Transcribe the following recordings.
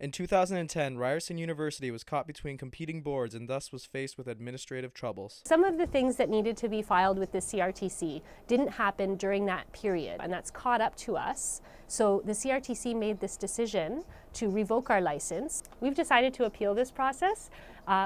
In 2010, Ryerson University was caught between competing boards and thus was faced with administrative troubles. Some of the things that needed to be filed with the CRTC didn't happen during that period, and that's caught up to us. So the CRTC made this decision to revoke our license. We've decided to appeal this process.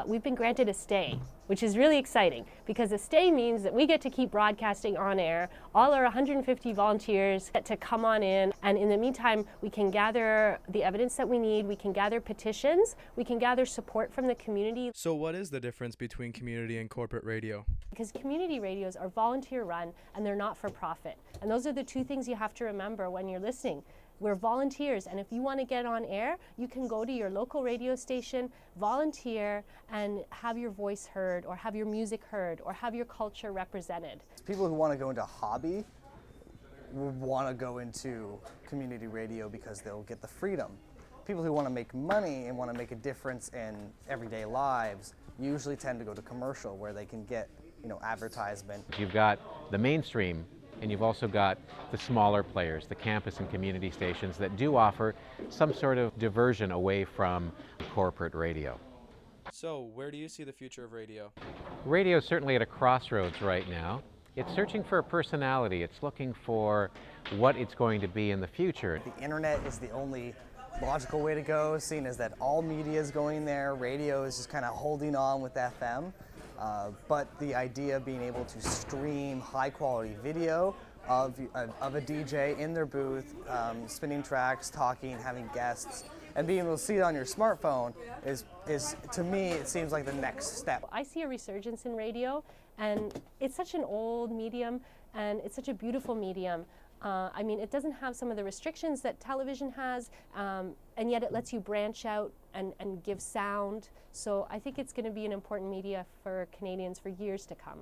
We've been granted a stay, which is really exciting because a stay means that we get to keep broadcasting on air. All our 150 volunteers get to come on in, and in the meantime, we can gather the evidence that we need, we can gather petitions, we can gather support from the community. So what is the difference between community and corporate radio? Because community radios are volunteer run and they're not for profit. And those are the two things you have to remember when you're listening. We're volunteers, and if you want to get on air, you can go to your local radio station, volunteer, and have your voice heard, or have your music heard, or have your culture represented. People who want to go into hobby would want to go into community radio because they'll get the freedom. People who want to make money and want to make a difference in everyday lives usually tend to go to commercial, where they can get, advertisement. You've got the mainstream, and you've also got the smaller players, the campus and community stations that do offer some sort of diversion away from corporate radio. So where do you see the future of radio? Radio is certainly at a crossroads right now. It's searching for a personality. It's looking for what it's going to be in the future. The internet is the only logical way to go, seeing as that all media is going there. Radio is just kind of holding on with FM. But the idea of being able to stream high-quality video of a DJ in their booth, spinning tracks, talking, having guests, and being able to see it on your smartphone is to me, it seems like the next step. I see a resurgence in radio, and it's such an old medium, and it's such a beautiful medium. It doesn't have some of the restrictions that television has, and yet it lets you branch out and give sound. So I think it's going to be an important media for Canadians for years to come.